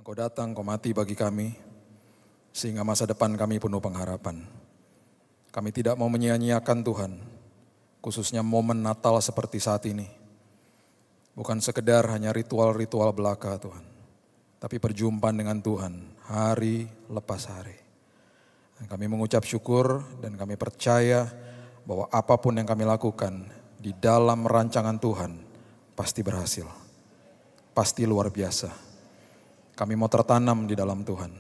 Engkau datang, Engkau mati bagi kami, sehingga masa depan kami penuh pengharapan. Kami tidak mau menyia-nyiakan Tuhan, khususnya momen Natal seperti saat ini. Bukan sekedar hanya ritual-ritual belaka Tuhan, tapi perjumpaan dengan Tuhan hari lepas hari. Dan kami mengucap syukur dan kami percaya bahwa apapun yang kami lakukan di dalam rancangan Tuhan pasti berhasil, pasti luar biasa. Kami mau tertanam di dalam Tuhan.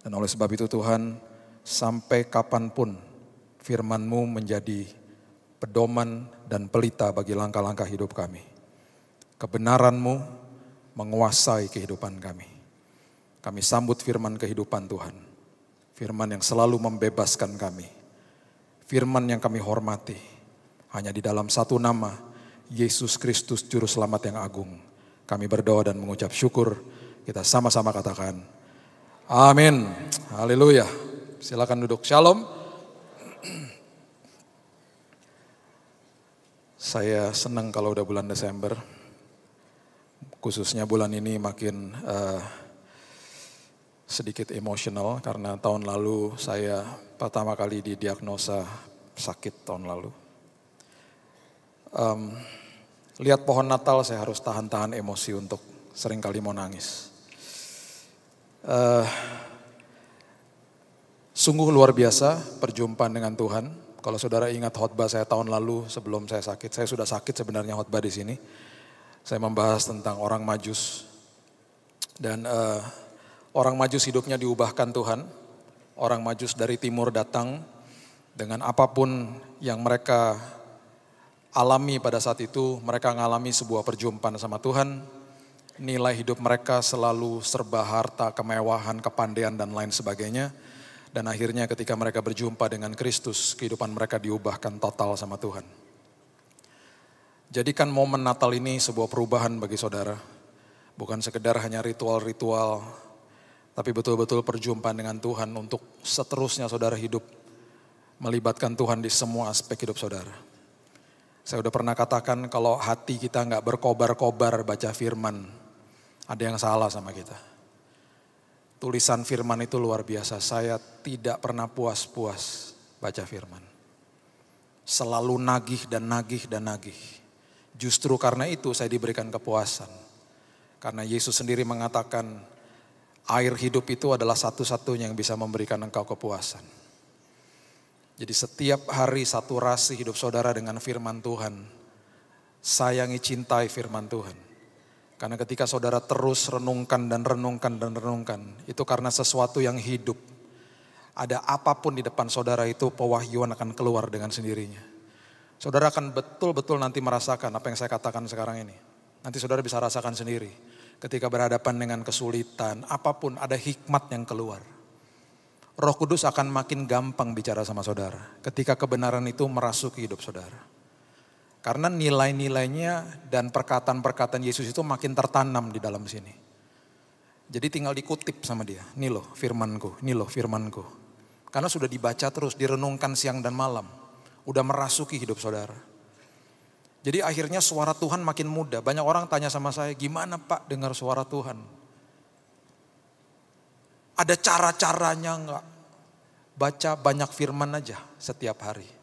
Dan oleh sebab itu Tuhan, sampai kapanpun firman-Mu menjadi pedoman dan pelita bagi langkah-langkah hidup kami. Kebenaran-Mu menguasai kehidupan kami. Kami sambut firman kehidupan Tuhan. Firman yang selalu membebaskan kami. Firman yang kami hormati. Hanya di dalam satu nama, Yesus Kristus Juru Selamat yang agung. Kami berdoa dan mengucap syukur. Kita sama-sama katakan, amin, haleluya. Silakan duduk, shalom. Saya senang kalau udah bulan Desember, khususnya bulan ini makin sedikit emosional karena tahun lalu saya pertama kali didiagnosa sakit tahun lalu. Lihat pohon Natal saya harus tahan-tahan emosi untuk seringkali mau nangis. Sungguh luar biasa perjumpaan dengan Tuhan. Kalau saudara ingat khotbah saya tahun lalu sebelum saya sakit, saya sudah sakit sebenarnya khotbah di sini. Saya membahas tentang orang Majus dan orang Majus hidupnya diubahkan Tuhan. Orang Majus dari timur datang dengan apapun yang mereka alami pada saat itu, mereka mengalami sebuah perjumpaan sama Tuhan. Nilai hidup mereka selalu serba harta, kemewahan, kepandaian dan lain sebagainya. Dan akhirnya ketika mereka berjumpa dengan Kristus, kehidupan mereka diubahkan total sama Tuhan. Jadikan momen Natal ini sebuah perubahan bagi saudara. Bukan sekedar hanya ritual-ritual, tapi betul-betul perjumpaan dengan Tuhan untuk seterusnya saudara hidup. Melibatkan Tuhan di semua aspek hidup saudara. Saya udah pernah katakan kalau hati kita gak berkobar-kobar baca firman, ada yang salah sama kita. Tulisan firman itu luar biasa. Saya tidak pernah puas-puas baca firman. Selalu nagih dan nagih dan nagih. Justru karena itu saya diberikan kepuasan. Karena Yesus sendiri mengatakan air hidup itu adalah satu-satunya yang bisa memberikan engkau kepuasan. Jadi setiap hari saturasi hidup saudara dengan firman Tuhan. Sayangi, cintai firman Tuhan. Karena ketika saudara terus renungkan dan renungkan dan renungkan, itu karena sesuatu yang hidup. Ada apapun di depan saudara itu pewahyuan akan keluar dengan sendirinya. Saudara akan betul-betul nanti merasakan apa yang saya katakan sekarang ini. Nanti saudara bisa rasakan sendiri. Ketika berhadapan dengan kesulitan, apapun ada hikmat yang keluar. Roh Kudus akan makin gampang bicara sama saudara. Ketika kebenaran itu merasuki hidup saudara. Karena nilai-nilainya dan perkataan-perkataan Yesus itu makin tertanam di dalam sini. Jadi tinggal dikutip sama dia. Ini loh firmanku, ini loh firmanku. Karena sudah dibaca terus, direnungkan siang dan malam. Udah merasuki hidup saudara. Jadi akhirnya suara Tuhan makin mudah. Banyak orang tanya sama saya, gimana Pak dengar suara Tuhan? Ada cara-caranya enggak? Baca banyak firman aja setiap hari.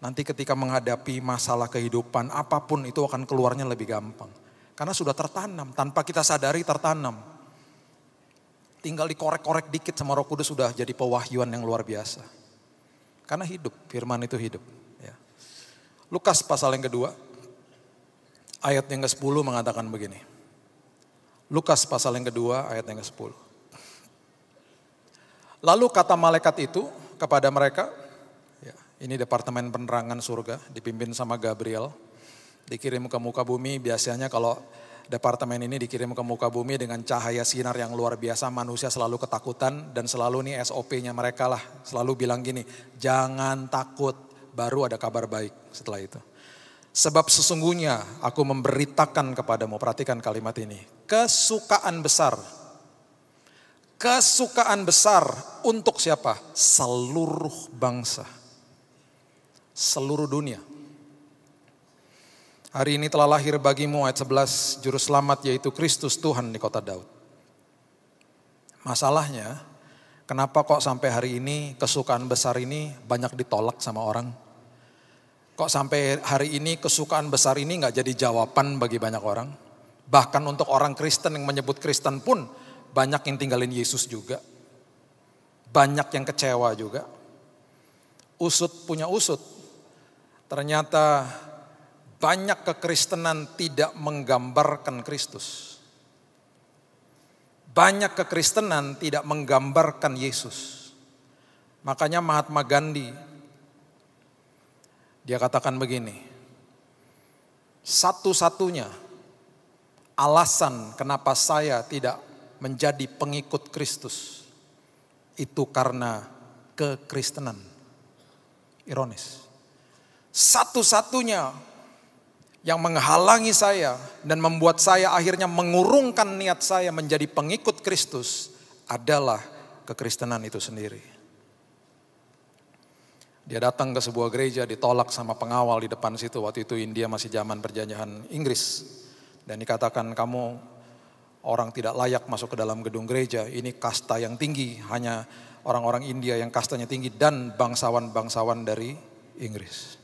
Nanti ketika menghadapi masalah kehidupan, apapun itu akan keluarnya lebih gampang. Karena sudah tertanam, tanpa kita sadari tertanam. Tinggal dikorek-korek dikit sama Roh Kudus sudah jadi pewahyuan yang luar biasa. Karena hidup, firman itu hidup. Ya. Lukas pasal yang kedua, ayat yang ke-10 mengatakan begini. Lukas pasal yang kedua, ayat yang ke-10. Lalu kata malaikat itu kepada mereka, ini departemen penerangan surga dipimpin sama Gabriel. Dikirim ke muka bumi, biasanya kalau departemen ini dikirim ke muka bumi dengan cahaya sinar yang luar biasa. Manusia selalu ketakutan dan selalu nih SOP-nya mereka lah. Selalu bilang gini, jangan takut, baru ada kabar baik setelah itu. Sebab sesungguhnya aku memberitakan kepadamu, perhatikan kalimat ini. Kesukaan besar. Kesukaan besar untuk siapa? Seluruh bangsa. Seluruh dunia. Hari ini telah lahir bagimu ayat 11 juru selamat yaitu Kristus Tuhan di kota Daud. Masalahnya, kenapa kok sampai hari ini kesukaan besar ini banyak ditolak sama orang? Kok sampai hari ini kesukaan besar ini gak jadi jawaban bagi banyak orang? Bahkan untuk orang Kristen yang menyebut Kristen pun banyak yang tinggalin Yesus juga. Banyak yang kecewa juga. Usut punya usut. Ternyata banyak kekristenan tidak menggambarkan Kristus. Banyak kekristenan tidak menggambarkan Yesus. Makanya Mahatma Gandhi, dia katakan begini, satu-satunya alasan kenapa saya tidak menjadi pengikut Kristus itu karena kekristenan. Ironis. Satu-satunya yang menghalangi saya dan membuat saya akhirnya mengurungkan niat saya menjadi pengikut Kristus adalah kekristenan itu sendiri. Dia datang ke sebuah gereja, ditolak sama pengawal di depan situ. Waktu itu India masih zaman perjanjian Inggris. Dan dikatakan, kamu orang tidak layak masuk ke dalam gedung gereja. Ini kasta yang tinggi, hanya orang-orang India yang kastanya tinggi dan bangsawan-bangsawan dari Inggris.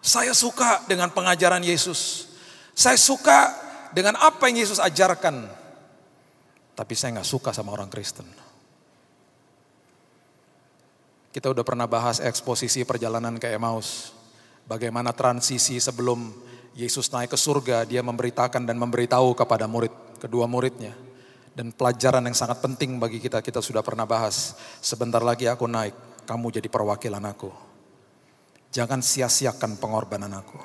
Saya suka dengan pengajaran Yesus. Saya suka dengan apa yang Yesus ajarkan. Tapi saya gak suka sama orang Kristen. Kita udah pernah bahas eksposisi perjalanan ke Emmaus. Bagaimana transisi sebelum Yesus naik ke surga, dia memberitakan dan memberitahu kepada kedua muridnya. Dan pelajaran yang sangat penting bagi kita sudah pernah bahas. Sebentar lagi aku naik, kamu jadi perwakilan aku. Jangan sia-siakan pengorbanan aku.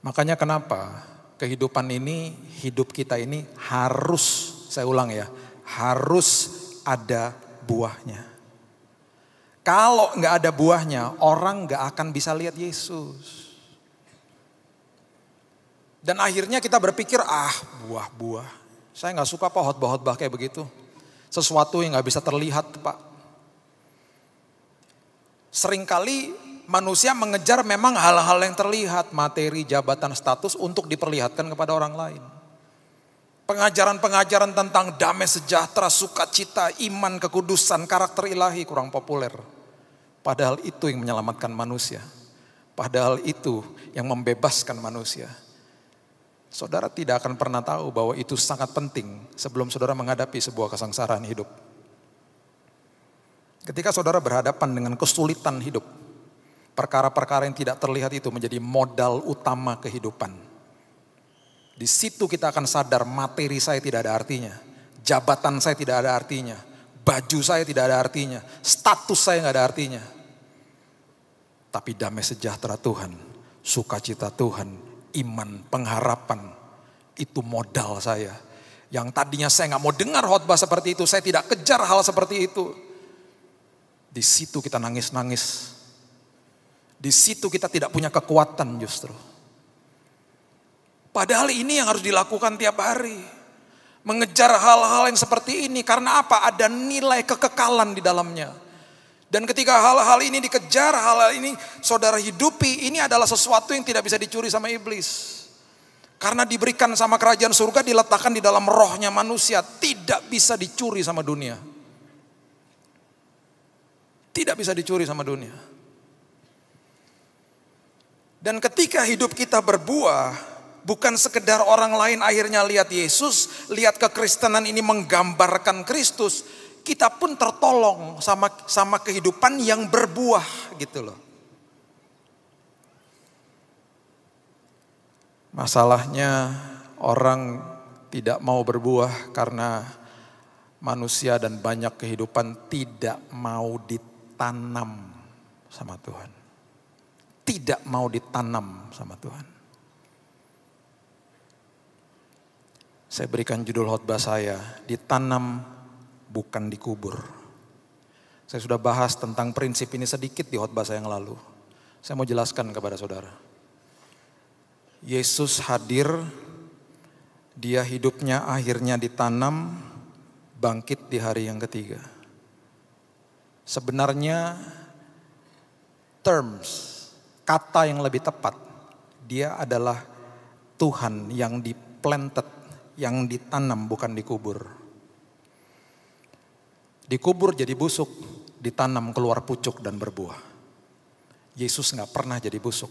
Makanya kenapa kehidupan ini, hidup kita ini harus, saya ulang ya, harus ada buahnya. Kalau nggak ada buahnya, orang nggak akan bisa lihat Yesus. Dan akhirnya kita berpikir, buah-buah. Saya nggak suka Pak khotbah kayak begitu. Sesuatu yang nggak bisa terlihat Pak. Seringkali manusia mengejar memang hal-hal yang terlihat, materi, jabatan, status untuk diperlihatkan kepada orang lain. Pengajaran-pengajaran tentang damai sejahtera, sukacita, iman, kekudusan, karakter ilahi kurang populer. Padahal itu yang menyelamatkan manusia. Padahal itu yang membebaskan manusia. Saudara tidak akan pernah tahu bahwa itu sangat penting sebelum saudara menghadapi sebuah kesengsaraan hidup. Ketika saudara berhadapan dengan kesulitan hidup, perkara-perkara yang tidak terlihat itu menjadi modal utama kehidupan. Di situ kita akan sadar materi saya tidak ada artinya, jabatan saya tidak ada artinya, baju saya tidak ada artinya, status saya nggak ada artinya. Tapi damai sejahtera Tuhan, sukacita Tuhan, iman, pengharapan, itu modal saya. Yang tadinya saya nggak mau dengar khotbah seperti itu, saya tidak kejar hal seperti itu. Di situ kita nangis-nangis. Di situ kita tidak punya kekuatan justru. Padahal ini yang harus dilakukan tiap hari. Mengejar hal-hal yang seperti ini. Karena apa? Ada nilai kekekalan di dalamnya. Dan ketika hal-hal ini dikejar, hal-hal ini saudara hidupi, ini adalah sesuatu yang tidak bisa dicuri sama iblis. Karena diberikan sama kerajaan surga, diletakkan di dalam rohnya manusia. Tidak bisa dicuri sama dunia. Tidak bisa dicuri sama dunia. Dan ketika hidup kita berbuah, bukan sekedar orang lain akhirnya lihat Yesus, lihat kekristenan ini menggambarkan Kristus, kita pun tertolong sama kehidupan yang berbuah gitu loh. Masalahnya orang tidak mau berbuah karena manusia dan banyak kehidupan tidak mau ditanam sama Tuhan. Tidak mau ditanam sama Tuhan. Saya berikan judul khotbah saya, ditanam bukan dikubur. Saya sudah bahas tentang prinsip ini sedikit di khotbah saya yang lalu. Saya mau jelaskan kepada saudara. Yesus hadir, dia hidupnya akhirnya ditanam, bangkit di hari yang ketiga. Sebenarnya kata yang lebih tepat, dia adalah Tuhan yang diplanted, yang ditanam bukan dikubur. Dikubur jadi busuk, ditanam keluar pucuk dan berbuah. Yesus gak pernah jadi busuk.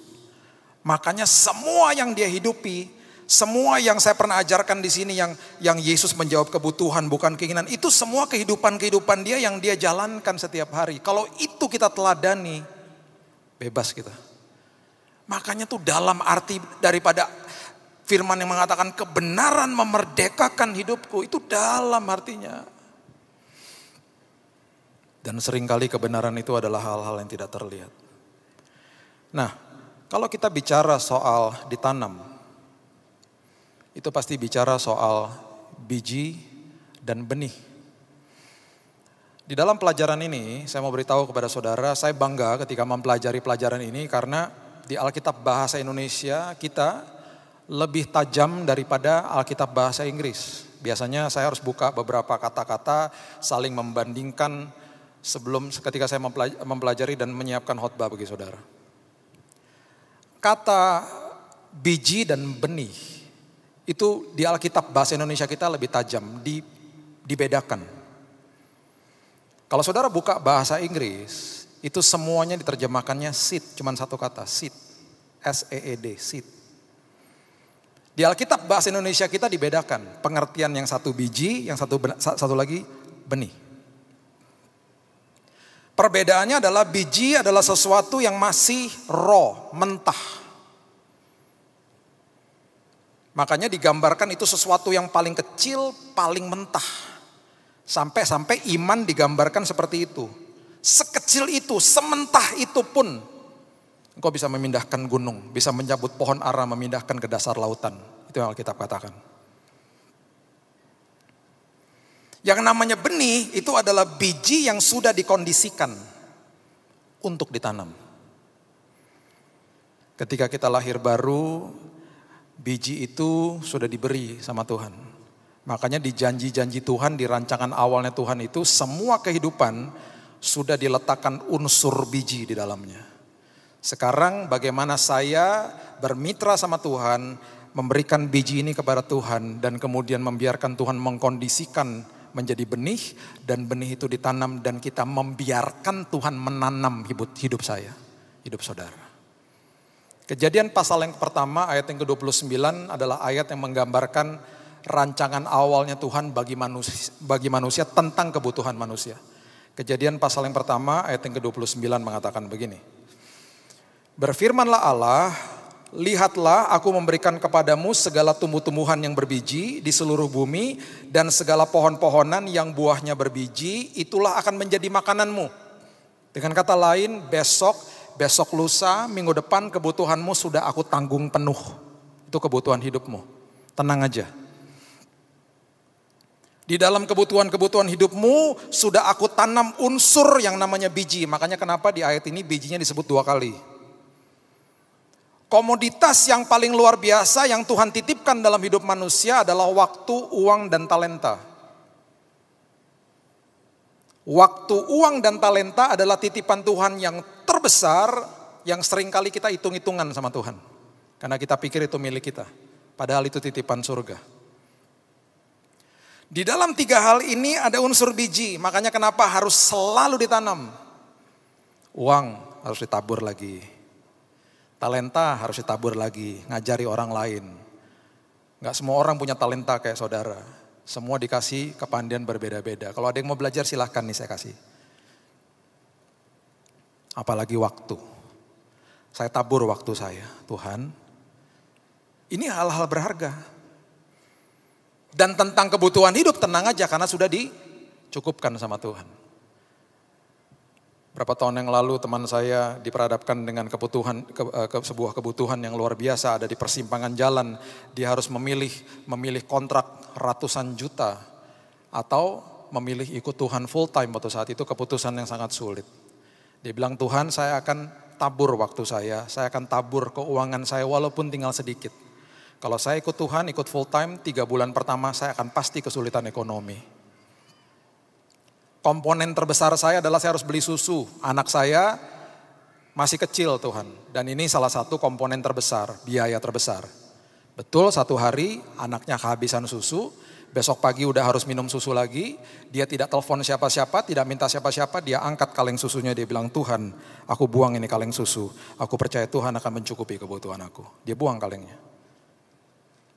Makanya semua yang dia hidupi, semua yang saya pernah ajarkan di sini yang Yesus menjawab kebutuhan bukan keinginan, itu semua kehidupan dia yang dia jalankan setiap hari. Kalau itu kita teladani, bebas kita. Makanya tuh dalam arti daripada firman yang mengatakan kebenaran memerdekakan hidupku, itu dalam artinya. Dan seringkali kebenaran itu adalah hal-hal yang tidak terlihat. Nah, kalau kita bicara soal ditanam, itu pasti bicara soal biji dan benih. Di dalam pelajaran ini, saya mau beritahu kepada saudara, saya bangga ketika mempelajari pelajaran ini karena di Alkitab Bahasa Indonesia kita lebih tajam daripada Alkitab Bahasa Inggris. Biasanya saya harus buka beberapa kata-kata, saling membandingkan ketika saya mempelajari dan menyiapkan khotbah bagi saudara. Kata biji dan benih itu di Alkitab Bahasa Indonesia kita lebih tajam, dibedakan. Kalau saudara buka bahasa Inggris, itu semuanya diterjemahkannya seed, cuman satu kata, seed. S-E-E-D, seed. Di Alkitab Bahasa Indonesia kita dibedakan, pengertian yang satu biji, yang satu lagi benih. Perbedaannya adalah biji adalah sesuatu yang masih raw, mentah. Makanya digambarkan itu sesuatu yang paling kecil, paling mentah. Sampai iman digambarkan seperti itu. Sekecil itu, sementah itu pun engkau bisa memindahkan gunung, bisa mencabut pohon ara, memindahkan ke dasar lautan. Itu yang Alkitab katakan. Yang namanya benih itu adalah biji yang sudah dikondisikan untuk ditanam. Ketika kita lahir baru, biji itu sudah diberi sama Tuhan. Makanya di janji-janji Tuhan, di rancangan awalnya Tuhan itu, semua kehidupan sudah diletakkan unsur biji di dalamnya. Sekarang bagaimana saya bermitra sama Tuhan, memberikan biji ini kepada Tuhan, dan kemudian membiarkan Tuhan mengkondisikan menjadi benih, dan benih itu ditanam, dan kita membiarkan Tuhan menanam hidup saya, hidup saudara. Kejadian pasal yang pertama ayat yang ke-29 adalah ayat yang menggambarkan rancangan awalnya Tuhan bagi manusia tentang kebutuhan manusia. Kejadian pasal yang pertama ayat yang ke-29 mengatakan begini. Berfirmanlah Allah, lihatlah aku memberikan kepadamu segala tumbuh-tumbuhan yang berbiji di seluruh bumi dan segala pohon-pohonan yang buahnya berbiji, itulah akan menjadi makananmu. Dengan kata lain, besok lusa, minggu depan kebutuhanmu sudah aku tanggung penuh. Itu kebutuhan hidupmu. Tenang aja. Di dalam kebutuhan-kebutuhan hidupmu sudah aku tanam unsur yang namanya biji. Makanya kenapa di ayat ini bijinya disebut 2 kali. Komoditas yang paling luar biasa yang Tuhan titipkan dalam hidup manusia adalah waktu, uang, dan talenta. Waktu, uang, dan talenta adalah titipan Tuhan yang terbesar yang seringkali kita hitung-hitungan sama Tuhan. Karena kita pikir itu milik kita. Padahal itu titipan surga. Di dalam 3 hal ini ada unsur biji. Makanya kenapa harus selalu ditanam. Uang harus ditabur lagi. Talenta harus ditabur lagi, ngajari orang lain. Gak semua orang punya talenta kayak saudara. Semua dikasih kepandian berbeda-beda. Kalau ada yang mau belajar silahkan nih saya kasih. Apalagi waktu. Saya tabur waktu saya, Tuhan. Ini hal-hal berharga. Dan tentang kebutuhan hidup tenang aja karena sudah dicukupkan sama Tuhan. Berapa tahun yang lalu teman saya diperhadapkan dengan sebuah kebutuhan yang luar biasa, ada di persimpangan jalan. Dia harus memilih kontrak ratusan juta atau memilih ikut Tuhan full time waktu saat itu, keputusan yang sangat sulit. Dia bilang, Tuhan saya akan tabur waktu saya akan tabur keuangan saya walaupun tinggal sedikit. Kalau saya ikut Tuhan, ikut full time, 3 bulan pertama saya akan pasti kesulitan ekonomi. Komponen terbesar saya adalah saya harus beli susu. Anak saya masih kecil Tuhan. Dan ini salah satu komponen terbesar, biaya terbesar. Betul, satu hari anaknya kehabisan susu, besok pagi udah harus minum susu lagi, dia tidak telepon siapa-siapa, tidak minta siapa-siapa, dia angkat kaleng susunya, dia bilang, Tuhan, aku buang ini kaleng susu, aku percaya Tuhan akan mencukupi kebutuhan aku. Dia buang kalengnya.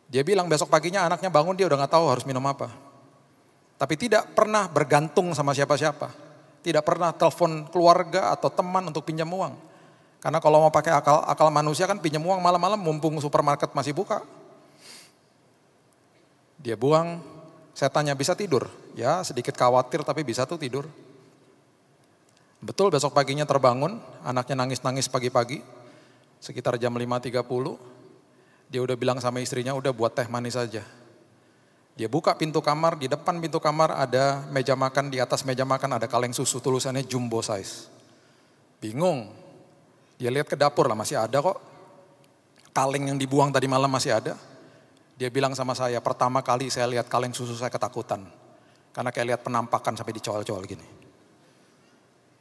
Dia bilang besok paginya anaknya bangun, dia udah gak tahu harus minum apa. Tapi tidak pernah bergantung sama siapa-siapa, tidak pernah telepon keluarga atau teman untuk pinjam uang. Karena kalau mau pakai akal manusia kan pinjam uang malam-malam mumpung supermarket masih buka. Dia buang, saya tanya bisa tidur? Ya sedikit khawatir tapi bisa tuh tidur. Betul besok paginya terbangun, anaknya nangis-nangis pagi-pagi. Sekitar jam 5.30, dia udah bilang sama istrinya udah buat teh manis aja. Dia buka pintu kamar, di depan pintu kamar ada meja makan, di atas meja makan ada kaleng susu tulisannya jumbo size. Bingung. Dia lihat ke dapur lah, masih ada kok. Kaleng yang dibuang tadi malam masih ada. Dia bilang sama saya, pertama kali saya lihat kaleng susu saya ketakutan. Karena kayak lihat penampakan sampai dicol-col gini.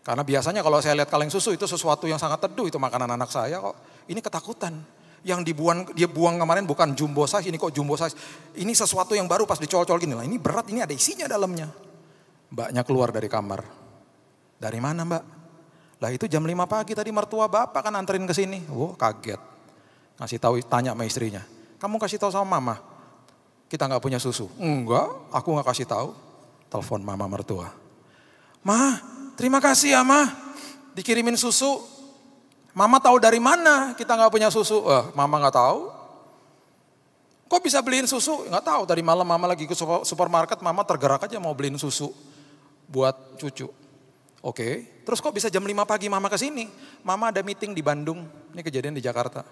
Karena biasanya kalau saya lihat kaleng susu itu sesuatu yang sangat teduh, itu makanan anak saya kok. Ini ketakutan. Yang dia buang kemarin bukan jumbo size, ini kok jumbo size. Ini sesuatu yang baru pas dicol-col gini lah. Ini berat, ini ada isinya dalamnya. Mbaknya keluar dari kamar. Dari mana mbak? Lah itu jam 5 pagi tadi mertua bapak kan anterin ke sini. Oh kaget. Ngasih tahu, tanya sama istrinya. Kamu kasih tahu sama mama, kita nggak punya susu. Enggak, aku nggak kasih tahu. Telepon mama mertua. Ma, terima kasih ya ma, dikirimin susu. Mama tahu dari mana kita nggak punya susu? Mama nggak tahu. Kok bisa beliin susu? Nggak tahu. Tadi malam mama lagi ke supermarket, mama tergerak aja mau beliin susu buat cucu. Oke, terus kok bisa jam 5 pagi mama ke sini? Mama ada meeting di Bandung, ini kejadian di Jakarta.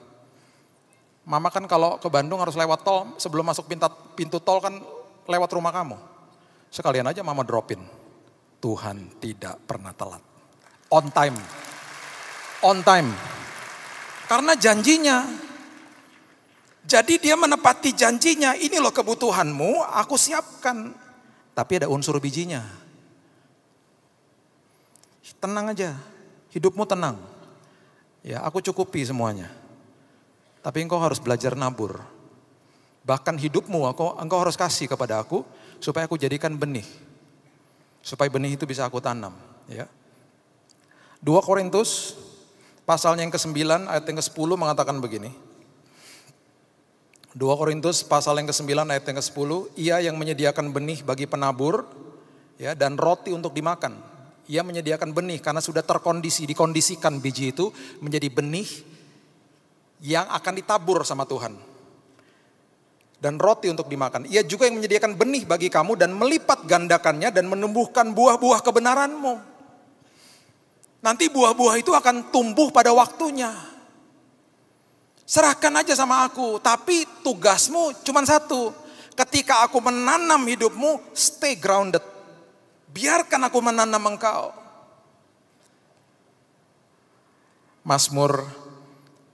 Mama kan kalau ke Bandung harus lewat tol, sebelum masuk pintu tol kan lewat rumah kamu. Sekalian aja mama dropin. Tuhan tidak pernah telat. On time. On time. Karena janjinya. Jadi dia menepati janjinya, ini loh kebutuhanmu, aku siapkan. Tapi ada unsur bijinya. Tenang aja, hidupmu tenang. Ya, aku cukupi semuanya. Tapi engkau harus belajar nabur. Bahkan hidupmu engkau harus kasih kepada aku supaya aku jadikan benih. Supaya benih itu bisa aku tanam, ya. 2 Korintus pasal yang ke-9 ayat yang ke-10 mengatakan begini. 2 Korintus pasal yang ke-9 ayat yang ke-10, ia yang menyediakan benih bagi penabur, ya, dan roti untuk dimakan. Ia menyediakan benih karena sudah dikondisikan biji itu menjadi benih yang akan ditabur sama Tuhan. Dan roti untuk dimakan. Ia juga yang menyediakan benih bagi kamu dan melipat gandakannya dan menumbuhkan buah-buah kebenaranmu. Nanti buah-buah itu akan tumbuh pada waktunya. Serahkan aja sama aku, tapi tugasmu cuma satu. Ketika aku menanam hidupmu, stay grounded. Biarkan aku menanam engkau. Mazmur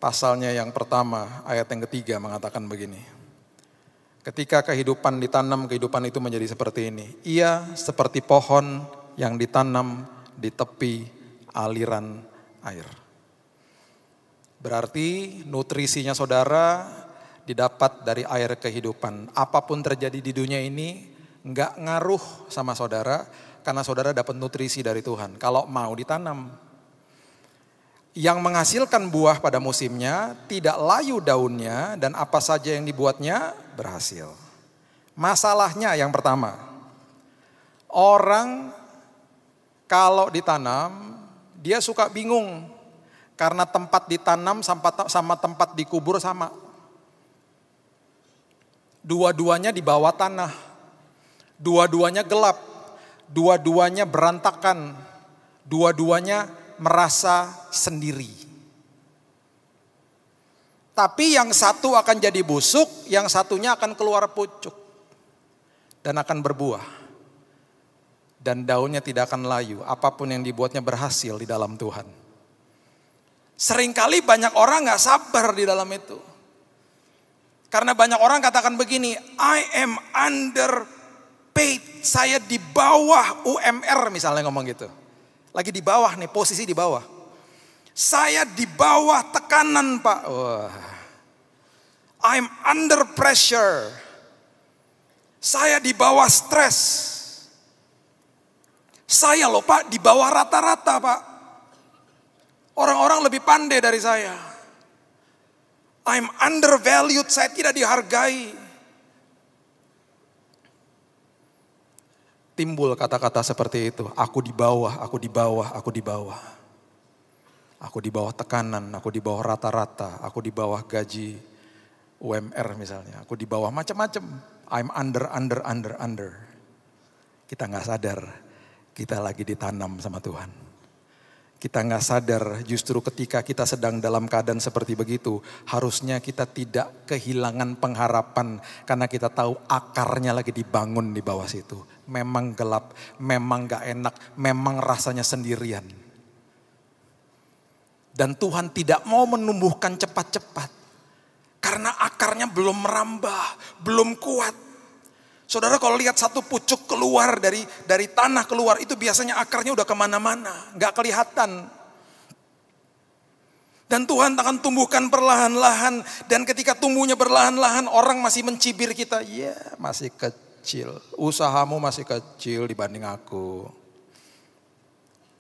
pasalnya yang pertama ayat yang ketiga mengatakan begini. Ketika kehidupan ditanam, kehidupan itu menjadi seperti ini. Ia seperti pohon yang ditanam di tepi aliran air. Berarti nutrisinya saudara didapat dari air kehidupan. Apapun terjadi di dunia ini enggak ngaruh sama saudara. Karena saudara dapat nutrisi dari Tuhan. Kalau mau ditanam. Yang menghasilkan buah pada musimnya, tidak layu daunnya, dan apa saja yang dibuatnya berhasil. Masalahnya yang pertama. Orang kalau ditanam, dia suka bingung. Karena tempat ditanam sama tempat dikubur sama. Dua-duanya di bawah tanah. Dua-duanya gelap. Dua-duanya berantakan, dua-duanya merasa sendiri. Tapi yang satu akan jadi busuk, yang satunya akan keluar pucuk. Dan akan berbuah. Dan daunnya tidak akan layu, apapun yang dibuatnya berhasil di dalam Tuhan. Seringkali banyak orang gak sabar di dalam itu. Karena banyak orang katakan begini, I am underpaid, saya di bawah UMR misalnya ngomong gitu. Lagi di bawah nih, posisi di bawah. Saya di bawah tekanan Pak. Wah. I'm under pressure. Saya di bawah stres. Saya loh Pak, di bawah rata-rata Pak. Orang-orang lebih pandai dari saya. I'm undervalued, saya tidak dihargai. Timbul kata-kata seperti itu. Aku di bawah, aku di bawah, aku di bawah. Aku di bawah tekanan, aku di bawah rata-rata, aku di bawah gaji UMR misalnya. Aku di bawah macam-macam. I'm under. Kita nggak sadar, kita lagi ditanam sama Tuhan. Kita nggak sadar justru ketika kita sedang dalam keadaan seperti begitu, harusnya kita tidak kehilangan pengharapan karena kita tahu akarnya lagi dibangun di bawah situ. Memang gelap, memang gak enak, memang rasanya sendirian. Dan Tuhan tidak mau menumbuhkan cepat-cepat karena akarnya belum merambah, belum kuat. Saudara kalau lihat satu pucuk keluar dari tanah keluar, itu biasanya akarnya udah kemana-mana, gak kelihatan. Dan Tuhan akan tumbuhkan perlahan-lahan. Dan ketika tumbuhnya perlahan-lahan, orang masih mencibir kita. Ya masih kecil, usahamu masih kecil dibanding aku.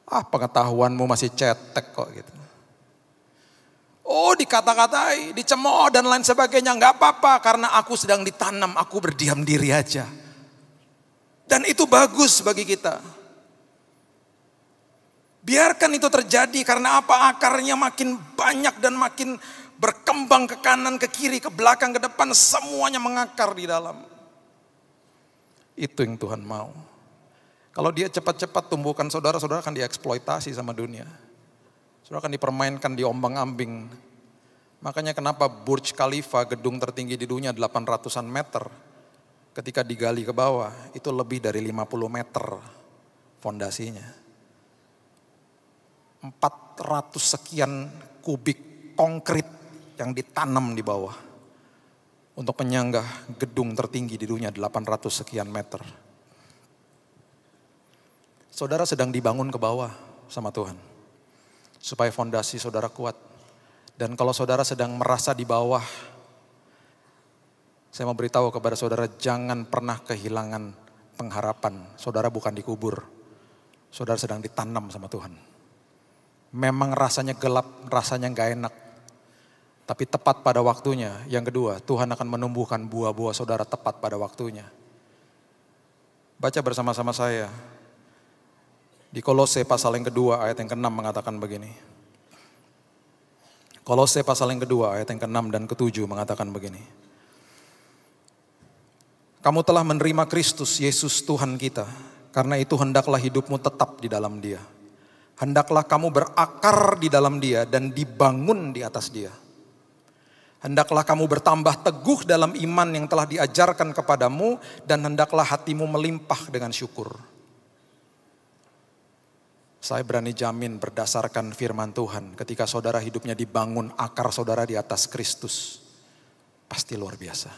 Pengetahuanmu masih cetek kok gitu. Oh dikata-katai, dicemooh dan lain sebagainya. Gak apa-apa karena aku sedang ditanam, aku berdiam diri aja. Dan itu bagus bagi kita. Biarkan itu terjadi karena apa? Akarnya makin banyak dan makin berkembang ke kanan, ke kiri, ke belakang, ke depan. Semuanya mengakar di dalam. Itu yang Tuhan mau. Kalau dia cepat-cepat tumbuhkan saudara, saudara akan dieksploitasi sama dunia. Saudara akan dipermainkan, diombang-ambing. Makanya kenapa Burj Khalifa, gedung tertinggi di dunia 800-an meter. Ketika digali ke bawah, itu lebih dari 50 meter fondasinya. 400 sekian kubik konkrit yang ditanam di bawah. Untuk penyanggah gedung tertinggi di dunia 800 sekian meter. Saudara sedang dibangun ke bawah sama Tuhan. Supaya fondasi saudara kuat. Dan kalau saudara sedang merasa di bawah, saya mau beritahu kepada saudara, jangan pernah kehilangan pengharapan. Saudara bukan dikubur. Saudara sedang ditanam sama Tuhan. Memang rasanya gelap, rasanya gak enak. Tapi tepat pada waktunya. Yang kedua, Tuhan akan menumbuhkan buah-buah saudara tepat pada waktunya. Baca bersama-sama saya. Di Kolose pasal yang kedua ayat yang ke-6 mengatakan begini. Kolose pasal yang kedua ayat yang ke-6 dan ke-7 mengatakan begini. Kamu telah menerima Kristus Yesus Tuhan kita. Karena itu hendaklah hidupmu tetap di dalam Dia. Hendaklah kamu berakar di dalam Dia dan dibangun di atas Dia. Hendaklah kamu bertambah teguh dalam iman yang telah diajarkan kepadamu dan hendaklah hatimu melimpah dengan syukur. Saya berani jamin berdasarkan firman Tuhan, ketika saudara hidupnya dibangun, akar saudara di atas Kristus, pasti luar biasa.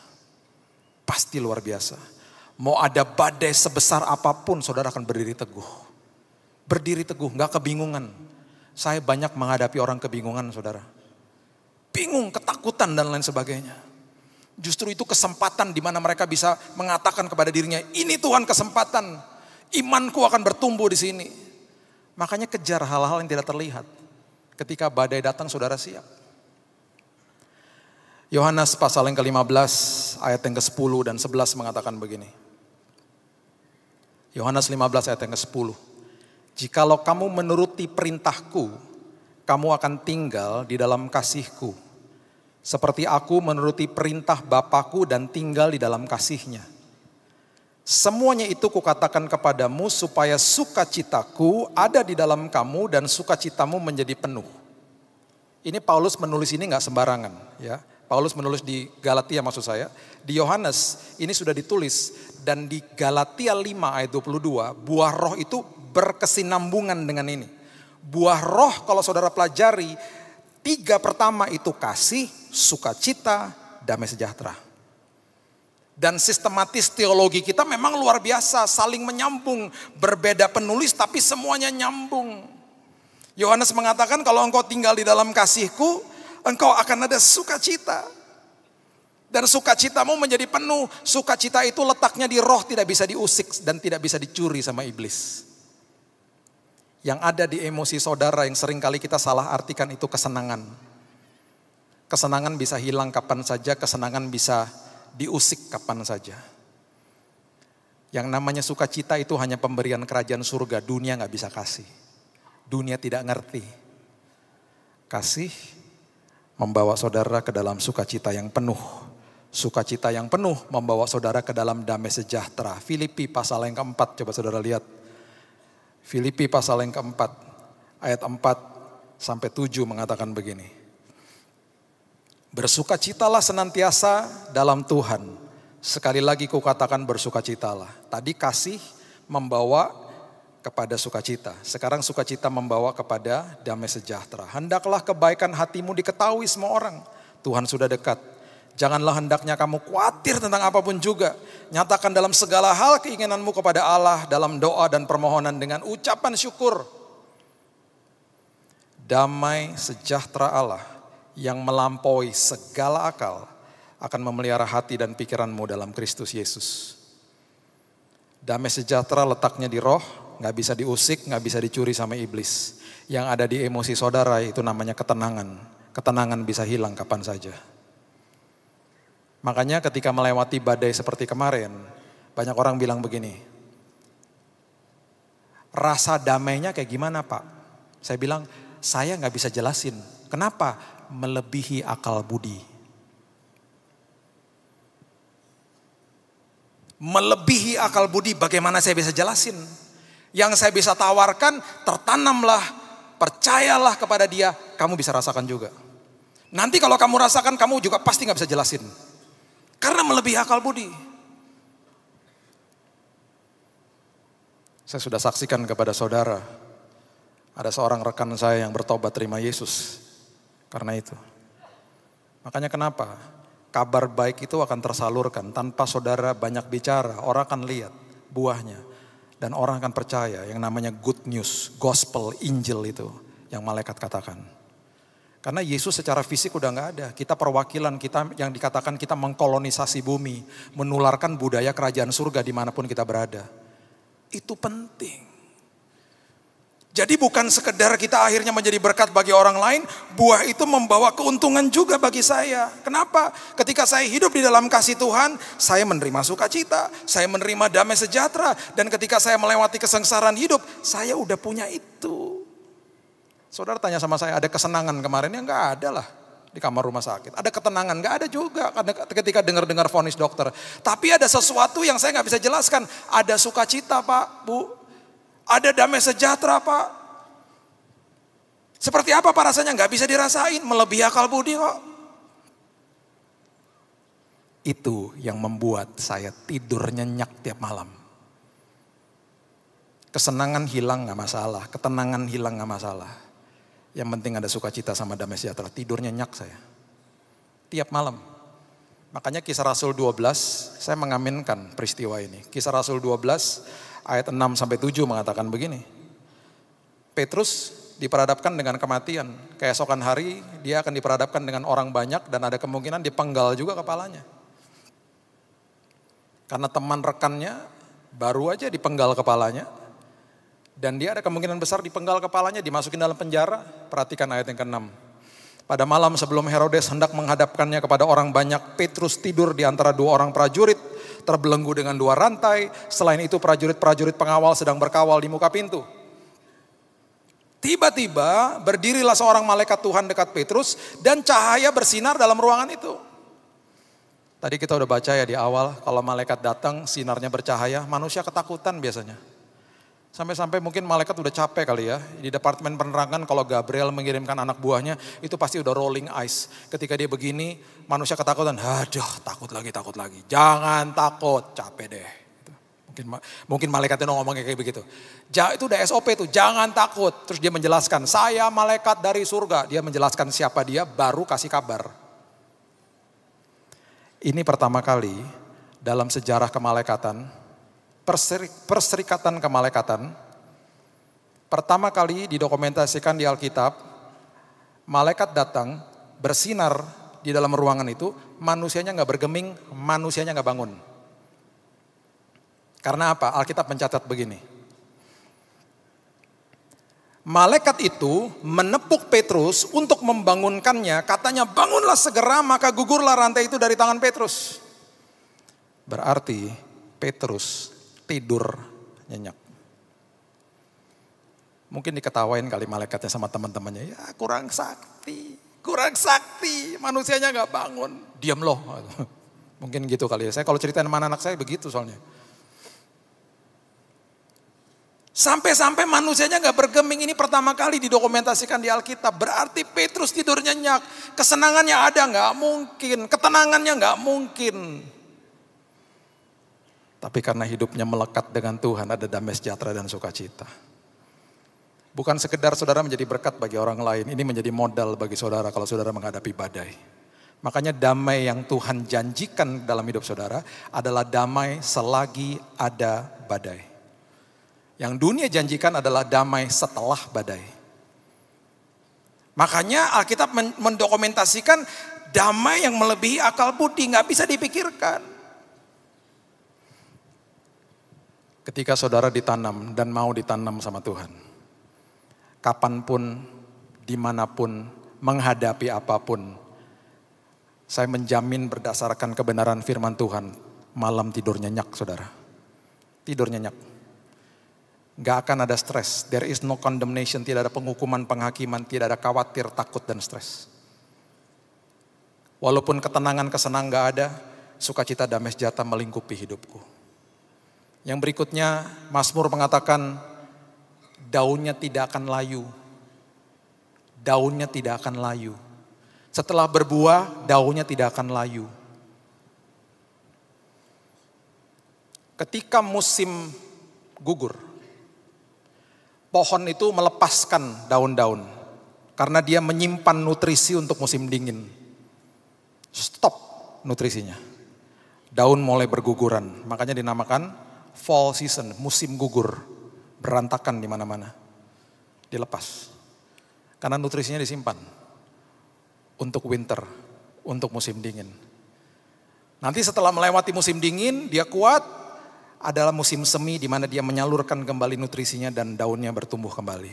Pasti luar biasa. Mau ada badai sebesar apapun, saudara akan berdiri teguh. Berdiri teguh, gak kebingungan. Saya banyak menghadapi orang kebingungan, saudara. Bingung, ketakutan dan lain sebagainya. Justru itu kesempatan di mana mereka bisa mengatakan kepada dirinya, ini Tuhan kesempatan. Imanku akan bertumbuh di sini. Makanya kejar hal-hal yang tidak terlihat. Ketika badai datang, saudara siap. Yohanes pasal yang ke-15 ayat yang ke-10 dan 11 mengatakan begini. Yohanes 15 ayat yang ke-10. Jikalau kamu menuruti perintahku, kamu akan tinggal di dalam kasihku. Seperti aku menuruti perintah Bapakku dan tinggal di dalam kasihnya. Semuanya itu kukatakan kepadamu supaya sukacitaku ada di dalam kamu dan sukacitamu menjadi penuh. Ini Paulus menulis ini gak sembarangan ya. Paulus menulis di Galatia maksud saya. Di Yohanes ini sudah ditulis. Dan di Galatia 5 ayat 22, buah roh itu berkesinambungan dengan ini. Buah roh kalau saudara pelajari, 3 pertama itu kasih, sukacita, damai sejahtera. Dan sistematis teologi kita memang luar biasa, saling menyambung. Berbeda penulis tapi semuanya nyambung. Yohanes mengatakan kalau engkau tinggal di dalam kasihku, engkau akan ada sukacita. Dan sukacitamu menjadi penuh. Sukacita itu letaknya di roh, tidak bisa diusik dan tidak bisa dicuri sama iblis. Yang ada di emosi saudara yang sering kali kita salah artikan itu kesenangan. Kesenangan bisa hilang kapan saja, kesenangan bisa diusik kapan saja. Yang namanya sukacita itu hanya pemberian kerajaan surga, dunia gak bisa kasih. Dunia tidak ngerti. Kasih membawa saudara ke dalam sukacita yang penuh. Sukacita yang penuh membawa saudara ke dalam damai sejahtera. Filipi pasal yang keempat, coba saudara lihat. Filipi pasal yang keempat, ayat 4 sampai 7 mengatakan begini. Bersukacitalah senantiasa dalam Tuhan. Sekali lagi kukatakan bersukacitalah. Tadi kasih membawa kepada sukacita. Sekarang sukacita membawa kepada damai sejahtera. Hendaklah kebaikan hatimu diketahui semua orang. Tuhan sudah dekat. Janganlah hendaknya kamu khawatir tentang apapun juga. Nyatakan dalam segala hal keinginanmu kepada Allah dalam doa dan permohonan dengan ucapan syukur. Damai sejahtera Allah yang melampaui segala akal akan memelihara hati dan pikiranmu dalam Kristus Yesus. Damai sejahtera letaknya di roh, gak bisa diusik, gak bisa dicuri sama iblis. Yang ada di emosi saudara itu namanya ketenangan. Ketenangan bisa hilang kapan saja. Makanya ketika melewati badai seperti kemarin, banyak orang bilang begini, rasa damainya kayak gimana Pak? Saya bilang, saya gak bisa jelasin. Kenapa? Melebihi akal budi. Melebihi akal budi, bagaimana saya bisa jelasin? Yang saya bisa tawarkan, tertanamlah, percayalah kepada dia, kamu bisa rasakan juga. Nanti kalau kamu rasakan, kamu juga pasti gak bisa jelasin. Karena melebihi akal budi. Saya sudah saksikan kepada saudara, ada seorang rekan saya yang bertobat terima Yesus. Karena itu. Makanya kenapa? Kabar baik itu akan tersalurkan tanpa saudara banyak bicara. Orang akan lihat buahnya. Dan orang akan percaya yang namanya good news, gospel, Injil itu. Yang malaikat katakan. Karena Yesus secara fisik udah gak ada. Kita perwakilan, kita yang dikatakan kita mengkolonisasi bumi. Menularkan budaya kerajaan surga dimanapun kita berada. Itu penting. Jadi bukan sekedar kita akhirnya menjadi berkat bagi orang lain. Buah itu membawa keuntungan juga bagi saya. Kenapa? Ketika saya hidup di dalam kasih Tuhan, saya menerima sukacita. Saya menerima damai sejahtera. Dan ketika saya melewati kesengsaraan hidup, saya udah punya itu. Saudara tanya sama saya, ada kesenangan kemarin? Ya enggak ada lah di kamar rumah sakit. Ada ketenangan? Enggak ada juga ketika dengar-dengar vonis dokter. Tapi ada sesuatu yang saya enggak bisa jelaskan. Ada sukacita Pak, Bu. Ada damai sejahtera Pak. Seperti apa Pak rasanya? Enggak bisa dirasain, melebihi akal budi kok. Itu yang membuat saya tidur nyenyak tiap malam. Kesenangan hilang enggak masalah, ketenangan hilang enggak masalah. Yang penting ada sukacita sama damai sejahtera. Tidur nyenyak saya. Tiap malam. Makanya Kisah Rasul 12, saya mengaminkan peristiwa ini. Kisah Rasul 12 ayat 6 sampai 7 mengatakan begini. Petrus diperhadapkan dengan kematian. Keesokan hari dia akan diperhadapkan dengan orang banyak dan ada kemungkinan dipenggal juga kepalanya. Karena teman rekannya baru aja dipenggal kepalanya. Dan dia ada kemungkinan besar dipenggal kepalanya, dimasukin dalam penjara. Perhatikan ayat yang ke-6. Pada malam sebelum Herodes hendak menghadapkannya kepada orang banyak, Petrus tidur di antara dua orang prajurit, terbelenggu dengan dua rantai. Selain itu prajurit-prajurit pengawal sedang berkawal di muka pintu. Tiba-tiba berdirilah seorang malaikat Tuhan dekat Petrus dan cahaya bersinar dalam ruangan itu. Tadi kita udah baca ya di awal, kalau malaikat datang sinarnya bercahaya, manusia ketakutan biasanya. Sampai-sampai mungkin malaikat udah capek kali ya. Di departemen penerangan kalau Gabriel mengirimkan anak buahnya, itu pasti udah rolling eyes. Ketika dia begini, manusia ketakutan. Aduh, takut lagi. Jangan takut, capek deh. Mungkin malaikatnya ngomongnya kayak begitu. Itu udah SOP tuh, jangan takut. Terus dia menjelaskan, saya malaikat dari surga. Dia menjelaskan siapa dia, baru kasih kabar. Ini pertama kali dalam sejarah kemalaikatan, perserikatan kemalaikatan, pertama kali didokumentasikan di Alkitab, malaikat datang bersinar di dalam ruangan itu, manusianya nggak bergeming, manusianya nggak bangun. Karena apa? Alkitab mencatat begini. Malaikat itu menepuk Petrus untuk membangunkannya. Katanya, bangunlah segera, maka gugurlah rantai itu dari tangan Petrus. Berarti Petrus tidur nyenyak. Mungkin diketawain kali malaikatnya sama teman-temannya. Ya kurang sakti, manusianya gak bangun. Diam loh. Mungkin gitu kali ya. Saya kalau ceritain sama anak saya begitu soalnya. Sampai-sampai manusianya gak bergeming. Ini pertama kali didokumentasikan di Alkitab. Berarti Petrus tidur nyenyak. Kesenangannya ada gak mungkin. Ketenangannya gak mungkin. Tapi karena hidupnya melekat dengan Tuhan, ada damai sejahtera dan sukacita. Bukan sekedar saudara menjadi berkat bagi orang lain, ini menjadi modal bagi saudara kalau saudara menghadapi badai. Makanya damai yang Tuhan janjikan dalam hidup saudara adalah damai selagi ada badai. Yang dunia janjikan adalah damai setelah badai. Makanya Alkitab mendokumentasikan damai yang melebihi akal budi, gak bisa dipikirkan. Ketika saudara ditanam dan mau ditanam sama Tuhan, kapanpun, dimanapun, menghadapi apapun, saya menjamin berdasarkan kebenaran firman Tuhan, malam tidur nyenyak saudara. Tidur nyenyak. Gak akan ada stres, there is no condemnation, tidak ada penghukuman, penghakiman, tidak ada khawatir, takut, dan stres. Walaupun ketenangan, kesenangan gak ada, sukacita, damai sejahtera melingkupi hidupku. Yang berikutnya, Mazmur mengatakan, daunnya tidak akan layu. Daunnya tidak akan layu. Setelah berbuah, daunnya tidak akan layu. Ketika musim gugur, pohon itu melepaskan daun-daun. Karena dia menyimpan nutrisi untuk musim dingin. Stop nutrisinya. Daun mulai berguguran. Makanya dinamakan fall season, musim gugur. Berantakan di mana-mana. Dilepas. Karena nutrisinya disimpan. Untuk winter, untuk musim dingin. Nanti setelah melewati musim dingin, dia kuat. Adalah musim semi di mana dia menyalurkan kembali nutrisinya dan daunnya bertumbuh kembali.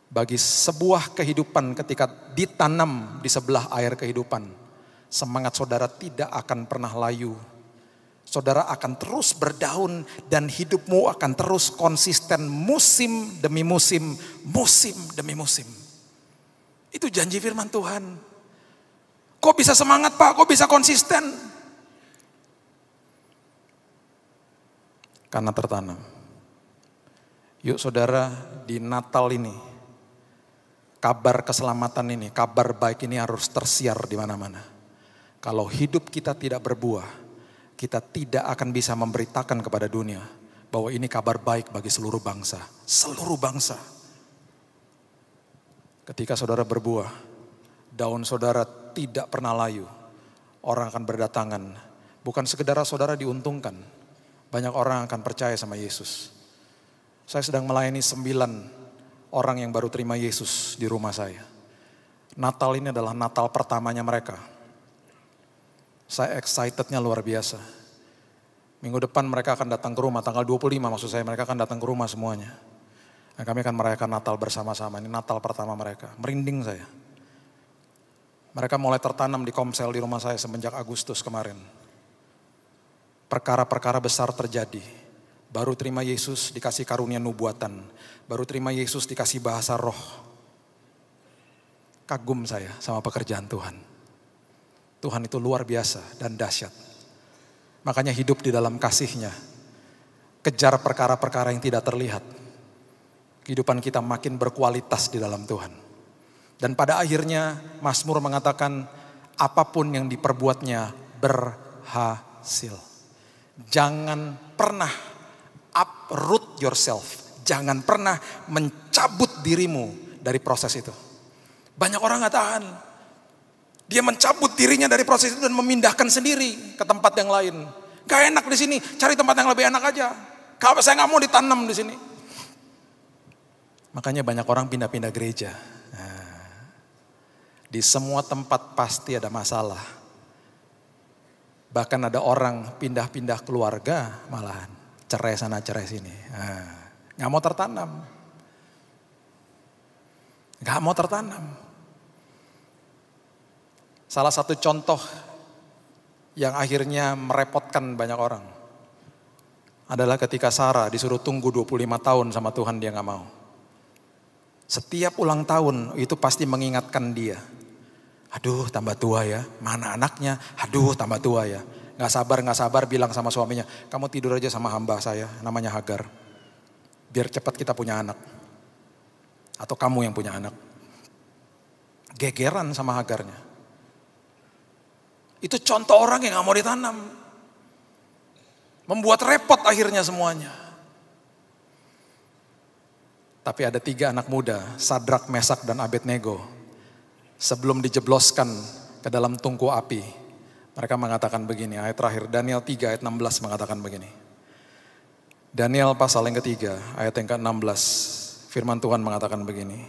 Bagi sebuah kehidupan ketika ditanam di sebelah air kehidupan, semangat saudara tidak akan pernah layu. Saudara akan terus berdaun dan hidupmu akan terus konsisten musim demi musim, musim demi musim. Itu janji firman Tuhan. Kok bisa semangat Pak? Kok bisa konsisten? Karena tertanam. Yuk saudara, di Natal ini, kabar keselamatan ini, kabar baik ini harus tersiar di mana-mana. Kalau hidup kita tidak berbuah, kita tidak akan bisa memberitakan kepada dunia bahwa ini kabar baik bagi seluruh bangsa. Seluruh bangsa. Ketika saudara berbuah, daun saudara tidak pernah layu. Orang akan berdatangan. Bukan sekedar saudara diuntungkan. Banyak orang akan percaya sama Yesus. Saya sedang melayani 9 orang yang baru terima Yesus di rumah saya. Natal ini adalah Natal pertamanya mereka. Saya excitednya luar biasa. Minggu depan mereka akan datang ke rumah, tanggal 25 maksud saya, mereka akan datang ke rumah semuanya. Dan kami akan merayakan Natal bersama-sama, ini Natal pertama mereka. Merinding saya. Mereka mulai tertanam di komsel di rumah saya semenjak Agustus kemarin. Perkara-perkara besar terjadi. Baru terima Yesus dikasih karunia nubuatan. Baru terima Yesus dikasih bahasa roh. Kagum saya sama pekerjaan Tuhan. Tuhan itu luar biasa dan dahsyat. Makanya hidup di dalam kasih-Nya. Kejar perkara-perkara yang tidak terlihat. Kehidupan kita makin berkualitas di dalam Tuhan. Dan pada akhirnya Mazmur mengatakan apapun yang diperbuatnya berhasil. Jangan pernah uproot yourself. Jangan pernah mencabut dirimu dari proses itu. Banyak orang gak tahan. Dia mencabut dirinya dari proses itu dan memindahkan sendiri ke tempat yang lain. Gak enak di sini, cari tempat yang lebih enak aja. Kalau saya gak mau ditanam di sini. Makanya banyak orang pindah-pindah gereja. Nah, Di semua tempat pasti ada masalah. Bahkan ada orang pindah-pindah keluarga malahan. Cerai sana, cerai sini. Gak mau tertanam. Gak mau tertanam. Salah satu contoh yang akhirnya merepotkan banyak orang adalah ketika Sarah disuruh tunggu 25 tahun sama Tuhan, dia gak mau. Setiap ulang tahun itu pasti mengingatkan dia. Aduh tambah tua ya, mana anaknya? Aduh tambah tua ya. Gak sabar bilang sama suaminya, kamu tidur aja sama hamba saya, namanya Hagar. Biar cepat kita punya anak. Atau kamu yang punya anak. Gegeran sama Hagarnya. Itu contoh orang yang gak mau ditanam. Membuat repot akhirnya semuanya. Tapi ada 3 anak muda, Sadrak, Mesak, dan Abednego. Sebelum dijebloskan ke dalam tungku api, mereka mengatakan begini, ayat terakhir, Daniel 3 ayat 16 mengatakan begini. Daniel pasal yang ketiga, ayat yang ke-16, firman Tuhan mengatakan begini.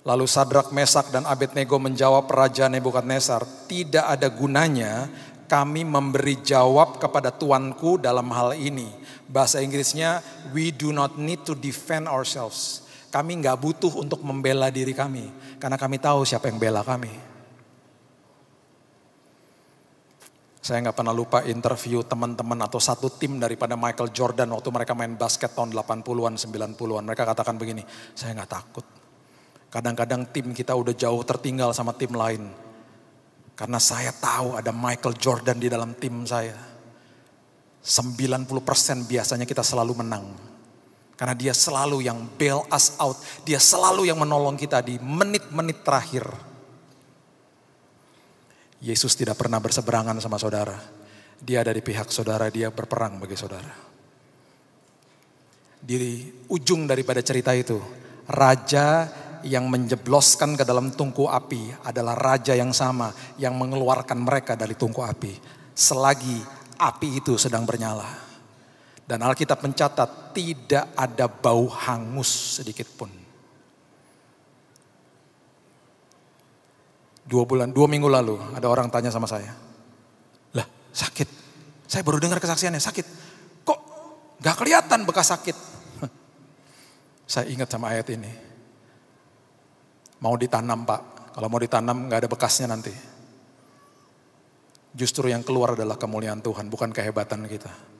Lalu Sadrak, Mesak, dan Abednego menjawab Raja Nebukadnezar, tidak ada gunanya kami memberi jawab kepada tuanku dalam hal ini. Bahasa Inggrisnya, we do not need to defend ourselves. Kami gak butuh untuk membela diri kami. Karena kami tahu siapa yang bela kami. Saya gak pernah lupa interview teman-teman atau satu tim daripada Michael Jordan waktu mereka main basket tahun 80-an, 90-an. Mereka katakan begini, saya gak takut. Kadang-kadang tim kita udah jauh tertinggal sama tim lain. Karena saya tahu ada Michael Jordan di dalam tim saya. 90% biasanya kita selalu menang. Karena dia selalu yang bail us out. Dia selalu yang menolong kita di menit-menit terakhir. Yesus tidak pernah berseberangan sama saudara. Dia ada di pihak saudara, dia berperang bagi saudara. Di ujung daripada cerita itu, raja yang menjebloskan ke dalam tungku api adalah raja yang sama yang mengeluarkan mereka dari tungku api. Selagi api itu sedang bernyala. Dan Alkitab mencatat tidak ada bau hangus sedikit pun. 2 minggu lalu ada orang tanya sama saya. Lah sakit, saya baru dengar kesaksiannya sakit. Kok gak kelihatan bekas sakit? Saya ingat sama ayat ini. Mau ditanam Pak, kalau mau ditanam gak ada bekasnya nanti. Justru yang keluar adalah kemuliaan Tuhan, bukan kehebatan kita.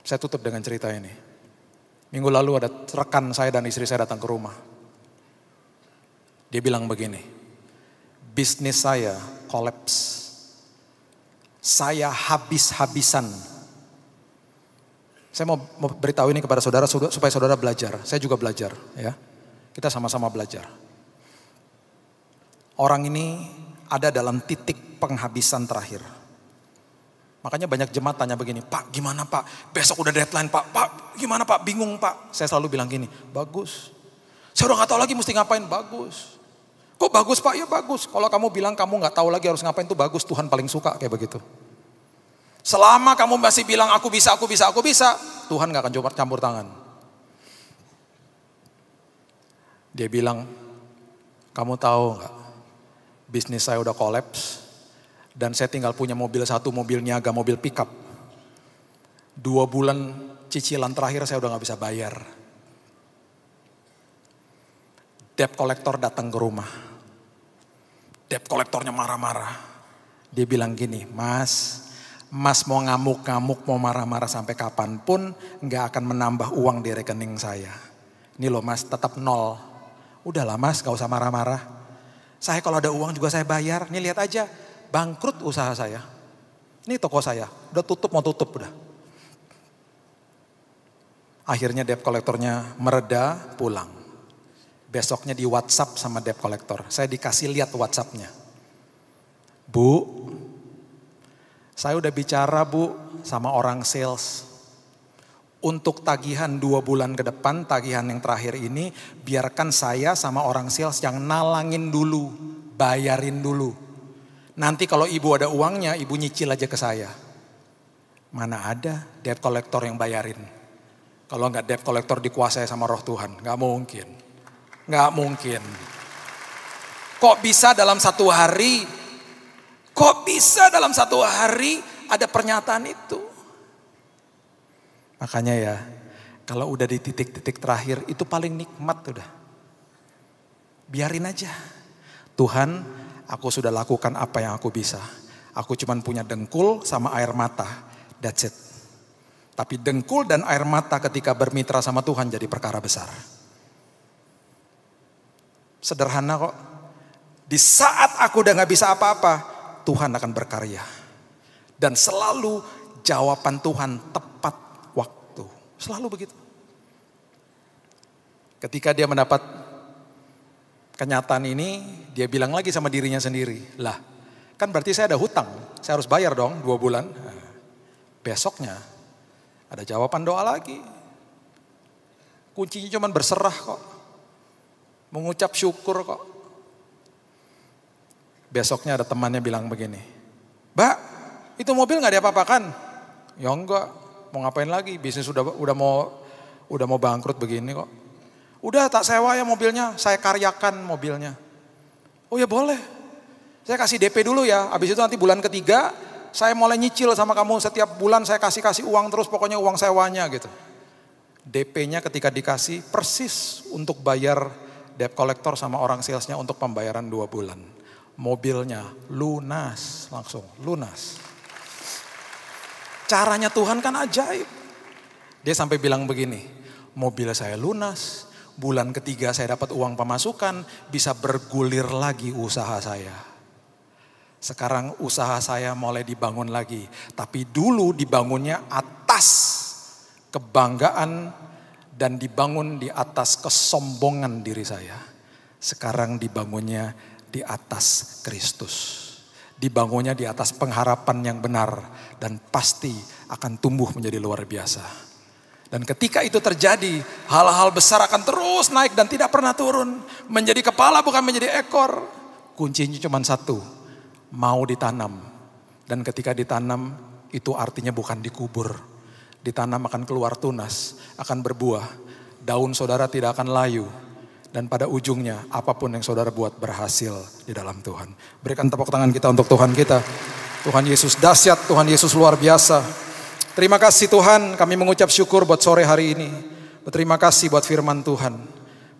Saya tutup dengan cerita ini. Minggu lalu ada rekan saya dan istri saya datang ke rumah. Dia bilang begini, bisnis saya kolaps. Saya habis-habisan. Saya mau beritahu ini kepada saudara supaya saudara belajar. Saya juga belajar, ya. Kita sama-sama belajar. Orang ini ada dalam titik penghabisan terakhir. Makanya banyak jemaat tanya begini, Pak gimana Pak? Besok udah deadline Pak. Pak gimana Pak? Bingung Pak. Saya selalu bilang gini, bagus. Saya udah gak tahu lagi mesti ngapain, bagus. Kok bagus Pak? Ya bagus. Kalau kamu bilang kamu gak tahu lagi harus ngapain, itu bagus. Tuhan paling suka kayak begitu. Selama kamu masih bilang aku bisa, Tuhan gak akan coba campur tangan. Dia bilang, kamu tahu gak? Bisnis saya udah kolaps. Dan saya tinggal punya mobil satu, mobil niaga, mobil pickup. 2 bulan cicilan terakhir saya udah gak bisa bayar. Debt collector datang ke rumah. Debt collectornya marah-marah. Dia bilang gini, Mas mau ngamuk-ngamuk, mau marah-marah sampai kapanpun gak akan menambah uang di rekening saya. Ini loh Mas, tetap 0. Udahlah Mas, gak usah marah-marah. Saya kalau ada uang juga saya bayar. Nih lihat aja. Bangkrut usaha saya. Ini toko saya, udah tutup, mau tutup udah. Akhirnya debt collectornya mereda, pulang. Besoknya di WhatsApp sama debt collector. Saya dikasih lihat WhatsAppnya. Bu, saya udah bicara Bu sama orang sales. Untuk tagihan 2 bulan ke depan, tagihan yang terakhir ini, biarkan saya sama orang sales yang nalangin dulu, bayarin dulu. Nanti kalau ibu ada uangnya, ibu nyicil aja ke saya. Mana ada debt collector yang bayarin. Kalau enggak debt collector dikuasai sama roh Tuhan. Enggak mungkin. Enggak mungkin. Kok bisa dalam satu hari? Kok bisa dalam satu hari ada pernyataan itu? Makanya ya, kalau udah di titik-titik terakhir itu paling nikmat udah. Biarin aja. Tuhan, aku sudah lakukan apa yang aku bisa. Aku cuman punya dengkul sama air mata. That's it. Tapi dengkul dan air mata ketika bermitra sama Tuhan jadi perkara besar. Sederhana kok. Di saat aku udah gak bisa apa-apa, Tuhan akan berkarya. Dan selalu jawaban Tuhan tepat waktu. Selalu begitu. Ketika dia mendapat kenyataan ini, dia bilang lagi sama dirinya sendiri, lah kan berarti saya ada hutang, saya harus bayar dong 2 bulan. Nah, besoknya ada jawaban doa lagi. Kuncinya cuma berserah kok, mengucap syukur kok. Besoknya ada temannya bilang begini, Mbak, itu mobil gak diapa-apakan? Ya enggak, mau ngapain lagi, bisnis udah mau bangkrut begini kok. Udah tak sewa ya mobilnya, saya karyakan mobilnya. Oh ya boleh, saya kasih DP dulu ya, habis itu nanti bulan ketiga saya mulai nyicil sama kamu, setiap bulan saya kasih uang terus, pokoknya uang sewanya gitu. DP-nya ketika dikasih persis untuk bayar debt collector sama orang salesnya untuk pembayaran 2 bulan. Mobilnya lunas, langsung lunas. Caranya Tuhan kan ajaib. Dia sampai bilang begini, mobil saya lunas, bulan ketiga saya dapat uang pemasukan, bisa bergulir lagi usaha saya. Sekarang usaha saya mulai dibangun lagi, tapi dulu dibangunnya atas kebanggaan dan dibangun di atas kesombongan diri saya. Sekarang dibangunnya di atas Kristus. Dibangunnya di atas pengharapan yang benar dan pasti akan tumbuh menjadi luar biasa. Dan ketika itu terjadi, hal-hal besar akan terus naik dan tidak pernah turun. Menjadi kepala bukan menjadi ekor. Kuncinya cuma satu, mau ditanam. Dan ketika ditanam, itu artinya bukan dikubur. Ditanam akan keluar tunas, akan berbuah. Daun saudara tidak akan layu. Dan pada ujungnya, apapun yang saudara buat berhasil di dalam Tuhan. Berikan tepuk tangan kita untuk Tuhan kita. Tuhan Yesus dahsyat, Tuhan Yesus luar biasa. Terima kasih Tuhan, kami mengucap syukur buat sore hari ini. Berterima kasih buat firman Tuhan.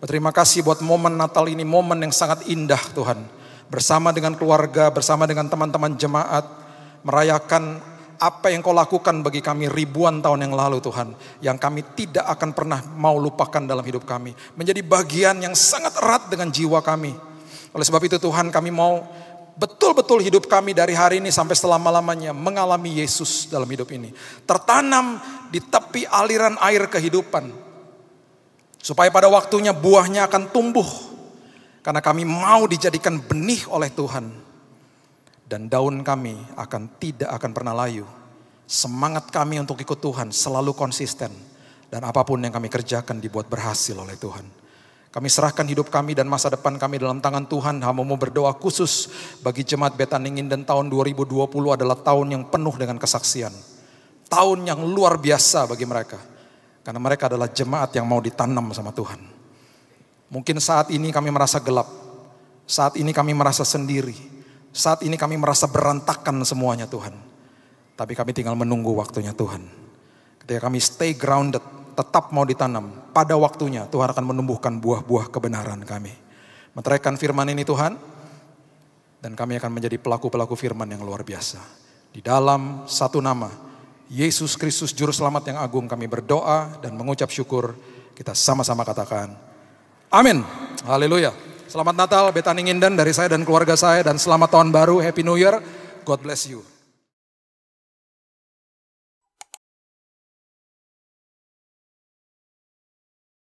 Berterima kasih buat momen Natal ini, momen yang sangat indah Tuhan. Bersama dengan keluarga, bersama dengan teman-teman jemaat, merayakan apa yang kau lakukan bagi kami ribuan tahun yang lalu Tuhan. Yang kami tidak akan pernah mau lupakan dalam hidup kami. Menjadi bagian yang sangat erat dengan jiwa kami. Oleh sebab itu Tuhan, kami mau betul-betul hidup kami dari hari ini sampai selama-lamanya mengalami Yesus dalam hidup ini. Tertanam di tepi aliran air kehidupan. Supaya pada waktunya buahnya akan tumbuh. Karena kami mau dijadikan benih oleh Tuhan. Dan daun kami tidak akan pernah layu. Semangat kami untuk ikut Tuhan selalu konsisten. Dan apapun yang kami kerjakan dibuat berhasil oleh Tuhan. Kami serahkan hidup kami dan masa depan kami dalam tangan Tuhan. Hamba-Mu berdoa khusus bagi jemaat Betaningin, dan tahun 2020 adalah tahun yang penuh dengan kesaksian. Tahun yang luar biasa bagi mereka. Karena mereka adalah jemaat yang mau ditanam sama Tuhan. Mungkin saat ini kami merasa gelap. Saat ini kami merasa sendiri. Saat ini kami merasa berantakan semuanya Tuhan. Tapi kami tinggal menunggu waktunya Tuhan. Ketika kami stay grounded, tetap mau ditanam. Pada waktunya Tuhan akan menumbuhkan buah-buah kebenaran kami. Meteraikan firman ini Tuhan. Dan kami akan menjadi pelaku-pelaku firman yang luar biasa. Di dalam satu nama, Yesus Kristus Juru Selamat yang agung, kami berdoa dan mengucap syukur. Kita sama-sama katakan, amin. Haleluya. Selamat Natal Betaningin dari saya dan keluarga saya, dan selamat tahun baru, Happy New Year. God bless you.